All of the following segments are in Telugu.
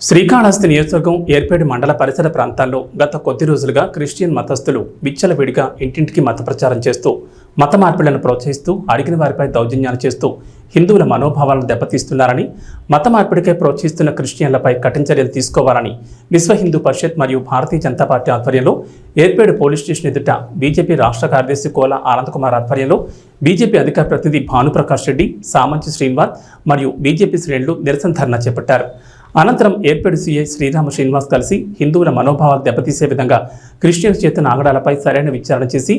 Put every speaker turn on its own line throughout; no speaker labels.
శ్రీకాళహస్తి నియోజకవర్గం ఏర్పేడు మండల పరిసర ప్రాంతాల్లో గత కొద్ది రోజులుగా క్రిస్టియన్ మతస్థులు విచ్చలవిడిగా ఇంటింటికి మత ప్రచారం చేస్తూ మత మార్పిళ్లను ప్రోత్సహిస్తూ అడిగిన వారిపై దౌర్జన్యాలు చేస్తూ హిందువుల మనోభావాలను దెబ్బతీస్తున్నారని, మత మార్పిడికై ప్రోత్సహిస్తున్న క్రిస్టియన్లపై కఠిన చర్యలు తీసుకోవాలని విశ్వ హిందూ పరిషత్ మరియు భారతీయ జనతా పార్టీ ఆధ్వర్యంలో ఏర్పేడు పోలీస్ స్టేషన్ ఎదుట బీజేపీ రాష్ట్ర కార్యదర్శి కోల ఆనందకుమార్ ఆధ్వర్యంలో బీజేపీ అధికార ప్రతినిధి భానుప్రకాష్ రెడ్డి, సామంచి శ్రీనివాస్ మరియు బీజేపీ శ్రేణులు నిరసన ధర్నా చేపట్టారు. అనంతరం ఏర్పేడు సీఐ శ్రీరామ శ్రీనివాస్ కలిసి హిందువుల మనోభావాలు దెబ్బతీసే విధంగా క్రిస్టియన్ చేతన ఆగడాలపై సరైన విచారణ చేసి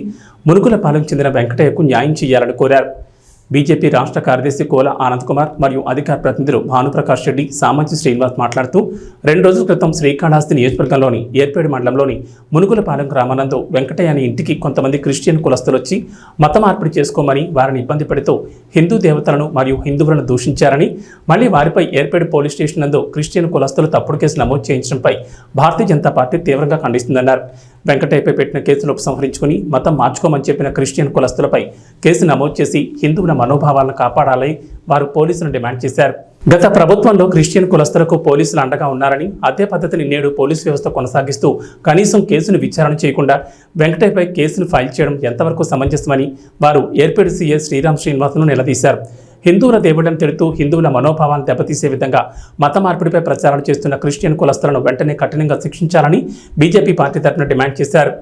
మునుగులపాలెంకు చెందిన వెంకటయ్యకు న్యాయం చేయాలని కోరారు. బీజేపీ రాష్ట్ర కార్యదర్శి కోల ఆనందకుమార్ మరియు అధికార ప్రతినిధులు భానుప్రకాష్ రెడ్డి, సామంచి శ్రీనివాస్ మాట్లాడుతూ 2 రోజుల క్రితం శ్రీకాళహస్తి నియోజకవర్గంలోని ఏర్పేడు మండలంలోని మునుగులపాలెం గ్రామానందు వెంకటయ్య అనే ఇంటికి కొంతమంది క్రిస్టియన్ కులస్తులు వచ్చి మత మార్పిడి చేసుకోమని వారిని ఇబ్బంది పెడుతూ హిందూ దేవతలను మరియు హిందువులను దూషించారని, మళ్లీ వారిపై ఏర్పేడు పోలీస్ స్టేషన్ నందు క్రిస్టియన్ కులస్తులు తప్పుడు కేసు నమోదు చేయించడంపై భారతీయ జనతా పార్టీ తీవ్రంగా ఖండిస్తుందన్నారు. వెంకటయ్యపై పెట్టిన కేసును ఉపసంహరించుకుని మతం మార్చుకోమని చెప్పిన క్రిస్టియన్ కులస్తులపై కేసు నమోదు చేసి హిందువుల మనోభావాలను కాపాడాలని వారు పోలీసులను డిమాండ్ చేశారు. గత ప్రభుత్వంలో క్రిస్టియన్ కులస్తులకు పోలీసులు అండగా ఉన్నారని, అదే పద్ధతిని నేడు పోలీసు వ్యవస్థ కొనసాగిస్తూ కనీసం కేసును విచారణ చేయకుండా వెంకటయ్యపై కేసును ఫైల్ చేయడం ఎంతవరకు సమంజసమని వారు ఏర్పేడు సీఐ శ్రీరామ్ శ్రీనివాస్ను నిలదీశారు. హిందువుల దేవుడని తిడుతూ హిందువుల మనోభావాలను దెబ్బతీసే విధంగా మత మార్పిడిపై ప్రచారం చేస్తున్న క్రిస్టియన్ కులస్తులను వెంటనే కఠినంగా శిక్షించాలని బీజేపీ పార్టీ తరఫున డిమాండ్ చేశారు.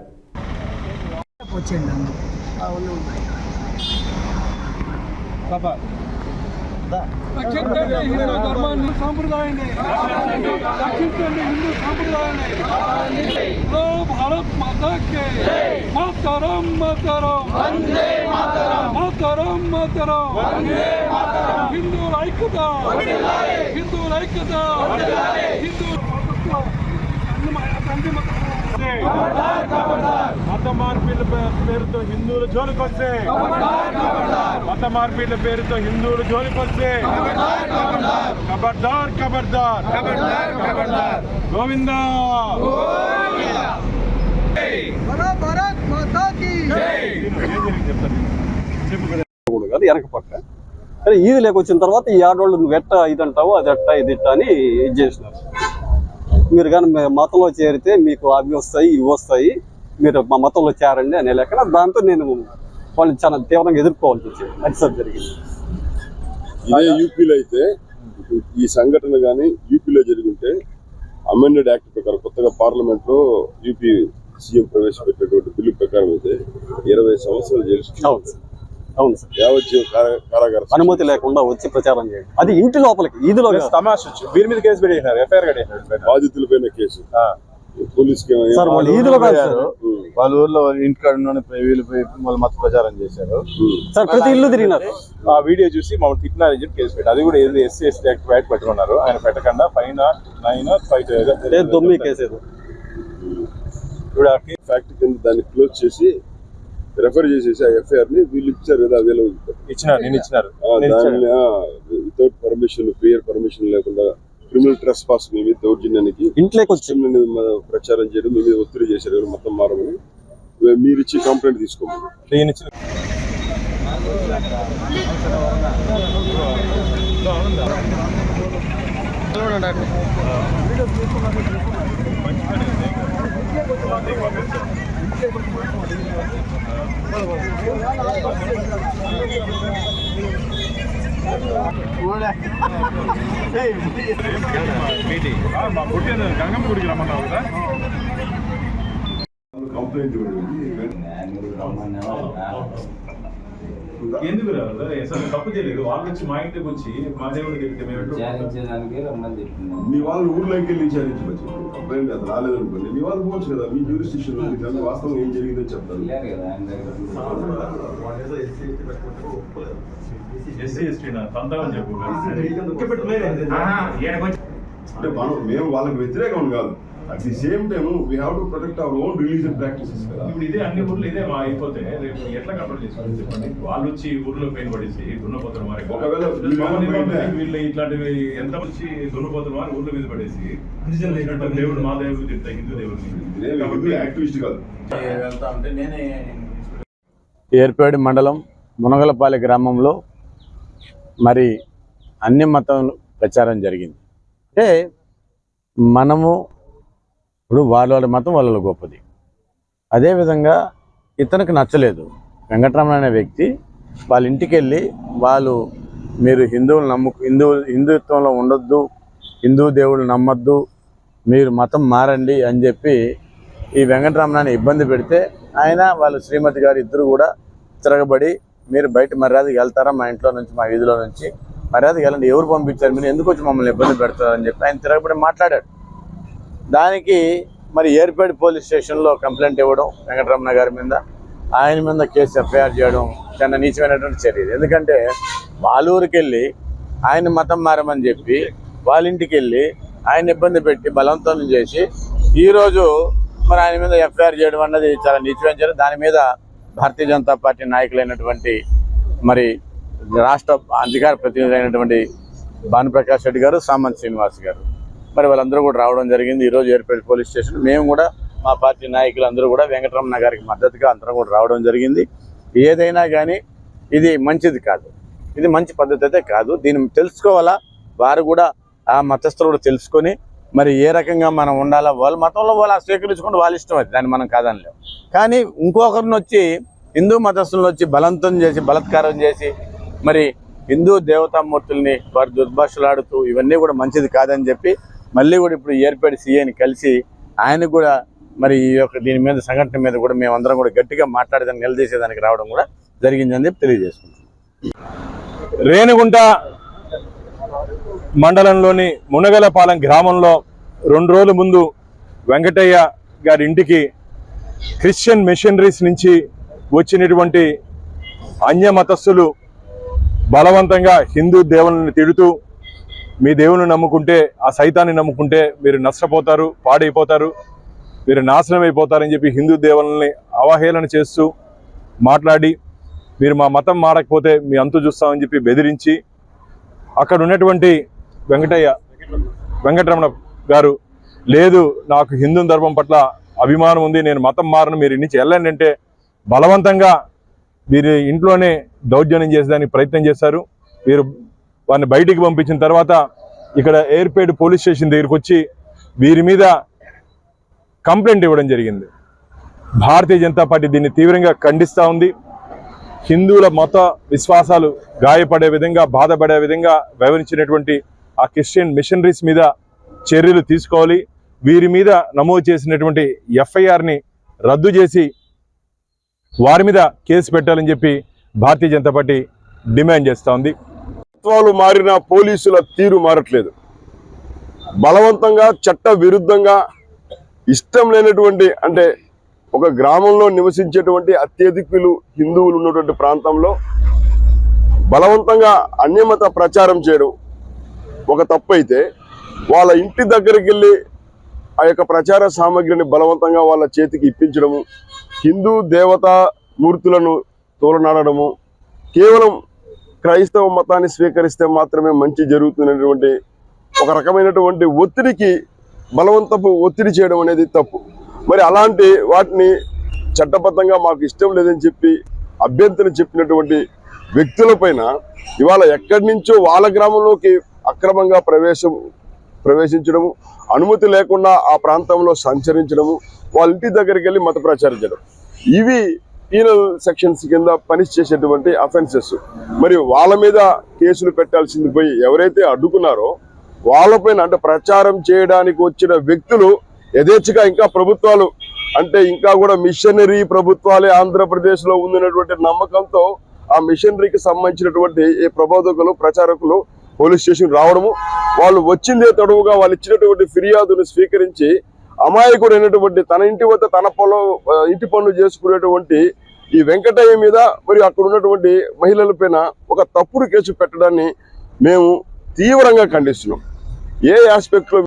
రక్షించండి హిందూ ధర్మాన్ని, సాంప్రదాయాన్ని, రక్షించండి హిందూ సాంప్రదాయాన్ని. భారత్ మాతాకి మాతరం మాతరం మాతరం మాతరం. హిందువుల ఐక్యత, హిందువుల ఐక్యత, హిందూ మత మార్పిడి పేరుతో హిందువుల జోలికి వస్తే, మత మార్పిడి పేరుతో హిందువుల జోలికి వస్తే ఖబర్దార్ ఖబర్దార్ గోవిందా.
వెనక పక్క కానీ ఈది లేకొచ్చిన తర్వాత ఈ ఆడవాళ్ళు నువ్వు ఎట్ట ఇదంటావు, అది ఎట్ట ఇది ఇట్ట అని ఇది చేసినారు. మీరు కానీ మతంలో చేరితే మీకు అవి వస్తాయి ఇవి వస్తాయి, మీరు మా మతంలో చేరండి అనే లెక్కన దాంతో నేను వాళ్ళని చాలా తీవ్రంగా ఎదుర్కోవాల్సి వచ్చింది. అది సార్ జరిగింది.
ఇదే యూపీలో అయితే ఈ సంఘటన కానీ యూపీలో జరిగింటే అమెండెడ్ యాక్ట్ ప్రకారం కొత్తగా పార్లమెంట్ లో యూపీ సీఎం ప్రవేశపెట్టినటువంటి బిల్లు ప్రకారం అయితే 20 సంవత్సరాలు జైలు శిక్ష.
అవును సార్,
యావజ్జీవ కారాగార
అనుమతి లేకుండా వచ్చి ప్రచారం చేయండి. అది ఇంటి లోపలికి ఈదులో
తమాష వీరి మీద కేసు పెట్టేసినారు, ఎఫ్ఐఆర్ కట్టేసినారు.
బాధితులపైన కేసు పోలీసుకి
సార్ వాళ్ళు ఈదులో కాదు,
వాళ్ళ ఊర్లో ఇంటికాడ వాళ్ళు మత ప్రచారం చేశారు
సార్. ప్రతి ఇల్లు తిరిగినారు.
ఆ వీడియో చూసి మమ్మల్ని తిట్టినారని చెప్పి కేసు పెట్టారు. అది కూడా ఏది ఎస్సీ ఎస్టీ యాక్ట్ బయట పెట్టుకున్నారు. ఆయన పెట్టకుండా 509
కేసు
ఫ్యాక్ట్ కింద దాన్ని క్లోజ్ చేసి రెఫర్ చేసేసి ఆ ఎఫ్ఐఆర్ ని వీళ్ళు ఇచ్చారు కదా, వీళ్ళు
ఇచ్చినారు.
దాన్ని వితౌట్ పర్మిషన్, ప్రియర్ పర్మిషన్ లేకుండా క్రిమినల్ ట్రెస్ పాస్ మీ మీద దౌర్జన్యానికి
ఇంట్లోకి వచ్చి
ప్రచారం చేయడం, మీ మీద ఒత్తిడి చేశారు మొత్తం మారమని మీరు ఇచ్చి కంప్లైంట్ తీసుకోమని.
గంగమ్మ గుడికి రమ్మన్నావు కదా.
కంప్లైంట్
ఎందుకు రాదు? అసలు తప్పు చేయలేదు. వాళ్ళు వచ్చి మా ఇంటికి వచ్చి మా దేవుడికి వెళ్తే
మీ వాళ్ళు ఊర్లోకి వెళ్ళి విచారించవచ్చు. కంప్లైంట్ అది రాలేదనుకోండి, మీ వాళ్ళు పోవచ్చు కదా, మీ జ్యూరిస్డిక్షన్ వాస్తవం ఏం జరిగిందని చెప్తారు.
ఎస్సీ ఎస్టీ తంతాలని చెప్పు.
అంటే మేము వాళ్ళకి వ్యతిరేకం కాదు. At the same time we have to protect our own religion practices కదా.
ఇప్పుడు ఇదే అన్ని ఊర్లు ఇదే అయిపోతే రేపు ఎట్లా కంట్రోల్ చేసుకోవాలి చెప్పండి. వాళ్ళు వచ్చి ఊర్లో పెయిన్ పడేసి దున్నపోతారు మరి.
ఒకవేళ
వీళ్ళు ఇట్లాంటివి ఎంత వచ్చి దున్నపోతారు వారు ఊర్ల మీద పడేసి దేవుడు మా దేవుడు తింటాయి, హిందూ దేవుడు
యాక్టివిస్ట్ కాదు.
ఏర్పేడు మండలం మునగలపాలెం గ్రామంలో మరి అన్ని మతం ప్రచారం జరిగింది. అంటే మనము ఇప్పుడు వాళ్ళ మతం వాళ్ళ గొప్పది. అదేవిధంగా ఇతనికి నచ్చలేదు వెంకటరమణ అనే వ్యక్తి వాళ్ళ ఇంటికి వెళ్ళి మీరు హిందువులు హిందుత్వంలో ఉండొద్దు, హిందూ దేవుళ్ళు నమ్మొద్దు, మీరు మతం మారండి అని చెప్పి ఈ వెంకటరమణని ఇబ్బంది పెడితే ఆయన వాళ్ళ శ్రీమతి గారు ఇద్దరు కూడా తిరగబడి మీరు బయట మర్యాదకి వెళ్తారా, మా ఇంట్లో నుంచి మా వీధిలో నుంచి మర్యాదకి వెళ్ళండి, ఎవరు పంపించారు, మీరు ఎందుకు వచ్చి మమ్మల్ని ఇబ్బంది పెడతారని చెప్పి ఆయన తిరగబడి మాట్లాడాడు. దానికి మరి ఏర్పేట పోలీస్ స్టేషన్లో కంప్లైంట్ ఇవ్వడం, వెంకటరమణ గారి మీద ఆయన మీద కేసు ఎఫ్ఐఆర్ చేయడం చాలా నీచమైనటువంటి చర్య. ఎందుకంటే వాళ్ళ ఊరికి వెళ్ళి ఆయన మతం మారమని చెప్పి వాళ్ళ ఇంటికి వెళ్ళి ఆయన ఇబ్బంది పెట్టి బలవంతం చేసి ఈరోజు మరి ఆయన మీద ఎఫ్ఐఆర్ చేయడం అన్నది చాలా నీచమైన చర్య. దాని మీద భారతీయ జనతా పార్టీ నాయకులైనటువంటి మరి రాష్ట్ర అధికార ప్రతినిధి అయినటువంటి భానుప్రకాష్ రెడ్డి గారు, సామంత్ శ్రీనివాస్ గారు మరి వాళ్ళందరూ కూడా రావడం జరిగింది. ఈరోజు ఏర్పేట పోలీస్ స్టేషన్ మేము కూడా మా పార్టీ నాయకులందరూ కూడా వెంకటరమణ గారికి మద్దతుగా అందరం కూడా రావడం జరిగింది. ఏదైనా కానీ ఇది మంచిది కాదు, ఇది మంచి పద్ధతి అయితే కాదు. దీన్ని తెలుసుకోవాలా, వారు కూడా ఆ మతస్థులు కూడా తెలుసుకొని మరి ఏ రకంగా మనం ఉండాలా, వాళ్ళ మతంలో వాళ్ళు స్వీకరించుకుంటే వాళ్ళ ఇష్టం అది, దాన్ని మనం కాదనలేము. కానీ ఇంకొకరిని వచ్చి హిందూ మతస్థులను వచ్చి బలవంతం చేసి బలాత్కారం చేసి మరి హిందూ దేవతామూర్తుల్ని వారు దుర్భాషలాడుతూ ఇవన్నీ కూడా మంచిది కాదని చెప్పి మళ్ళీ కూడా ఇప్పుడు ఏర్పేట సీఐని కలిసి ఆయనకు కూడా మరి ఈ యొక్క దీని మీద సంఘటన మీద కూడా మేమందరం కూడా గట్టిగా మాట్లాడేదాన్ని నిలదీసేదానికి రావడం కూడా జరిగిందని చెప్పి తెలియజేస్తున్నాం.
రేణిగుంట మండలంలోని మునగలపాలెం గ్రామంలో 2 రోజుల ముందు వెంకటయ్య గారి ఇంటికి క్రిస్టియన్ మిషనరీస్ నుంచి వచ్చినటువంటి అన్య మతస్థులు బలవంతంగా హిందూ దేవుళ్ళని తిడుతూ మీ దేవుని నమ్ముకుంటే ఆ సైతాన్ని నమ్ముకుంటే మీరు నష్టపోతారు, పాడైపోతారు, మీరు నాశనం అయిపోతారని చెప్పి హిందూ దేవుళ్ళని అవహేళన చేస్తూ మాట్లాడి మీరు మా మతం మారకపోతే మీ అంతు చూస్తామని చెప్పి బెదిరించి అక్కడ ఉన్నటువంటి వెంకటరమణ గారు లేదు నాకు హిందూ ధర్మం పట్ల అభిమానం ఉంది, నేను మతం మారను, మీరు నుంచి వెళ్ళండి అంటే బలవంతంగా వీరి ఇంట్లోనే దౌర్జన్యం చేసేదానికి ప్రయత్నం చేశారు. వీరు వారిని బయటికి పంపించిన తర్వాత ఇక్కడ ఏర్పేట పోలీస్ స్టేషన్ దగ్గరికి వచ్చి వీరి మీద కంప్లైంట్ ఇవ్వడం జరిగింది. భారతీయ జనతా పార్టీ దీన్ని తీవ్రంగా ఖండిస్తూ ఉంది. హిందువుల మత విశ్వాసాలు గాయపడే విధంగా బాధపడే విధంగా వ్యవహరించినటువంటి ఆ క్రిస్టియన్ మిషనరీస్ మీద చర్యలు తీసుకోవాలి. వీరి మీద నమోదు చేసినటువంటి ఎఫ్ఐఆర్ని రద్దు చేసి వారి మీద కేసు పెట్టాలని చెప్పి భారతీయ జనతా పార్టీ డిమాండ్ చేస్తూ ఉంది.
ప్రభుత్వాలు మారిన పోలీసుల తీరు మారట్లేదు. బలవంతంగా చట్ట విరుద్ధంగా ఇష్టం లేనటువంటి అంటే ఒక గ్రామంలో నివసించేటువంటి అత్యధికులు హిందువులు ఉన్నటువంటి ప్రాంతంలో బలవంతంగా అన్యమత ప్రచారం చేయడం ఒక తప్పు అయితే వాళ్ళ ఇంటి దగ్గరికి వెళ్ళి ఆ యొక్క ప్రచార సామగ్రిని బలవంతంగా వాళ్ళ చేతికి ఇప్పించడము, హిందూ దేవతా మూర్తులను తోలనాడడము, కేవలం క్రైస్తవ మతాన్ని స్వీకరిస్తే మాత్రమే మంచి జరుగుతున్నటువంటి ఒక రకమైనటువంటి ఒత్తిడికి బలవంతపు ఒత్తిడి చేయడం అనేది తప్పు. మరి అలాంటి వాటిని చట్టబద్ధంగా మాకు ఇష్టం లేదని చెప్పి అభ్యంతరం చెప్పినటువంటి వ్యక్తులపైన ఇవాళ ఎక్కడి నుంచో వాళ్ళ గ్రామంలోకి అక్రమంగా ప్రవేశించడము, అనుమతి లేకుండా ఆ ప్రాంతంలో సంచరించడము, వాళ్ళ ఇంటి దగ్గరికి వెళ్ళి మత ప్రచారం చేయడం, ఇవి పీనల్ సెక్షన్స్ కింద పనిష్ చేసేటువంటి అఫెన్సెస్. మరి వాళ్ళ మీద కేసులు పెట్టాల్సింది పోయి ఎవరైతే అడ్డుకున్నారో వాళ్ళపైన అంటే ప్రచారం చేయడానికి వచ్చిన వ్యక్తులు యథేచ్ఛగా ఇంకా ప్రభుత్వాలు అంటే ఇంకా కూడా మిషనరీ ప్రభుత్వాలే ఆంధ్రప్రదేశ్లో ఉందన్నటువంటి నమ్మకంతో ఆ మిషనరీకి సంబంధించినటువంటి ఈ ప్రబోధకులు ప్రచారకులు పోలీస్ స్టేషన్ రావడము, వాళ్ళు వచ్చిందే తడువుగా వాళ్ళు ఇచ్చినటువంటి ఫిర్యాదును స్వీకరించి అమాయకుడైనటువంటి తన ఇంటి వద్ద తన ఇంటి పనులు చేసుకునేటువంటి ఈ వెంకటయ్య మీద మరియు అక్కడ ఉన్నటువంటి మహిళలపైన ఒక తప్పుడు కేసు పెట్టడాన్ని మేము తీవ్రంగా ఖండిస్తున్నాం. ఏ ఆస్పెక్ట్లో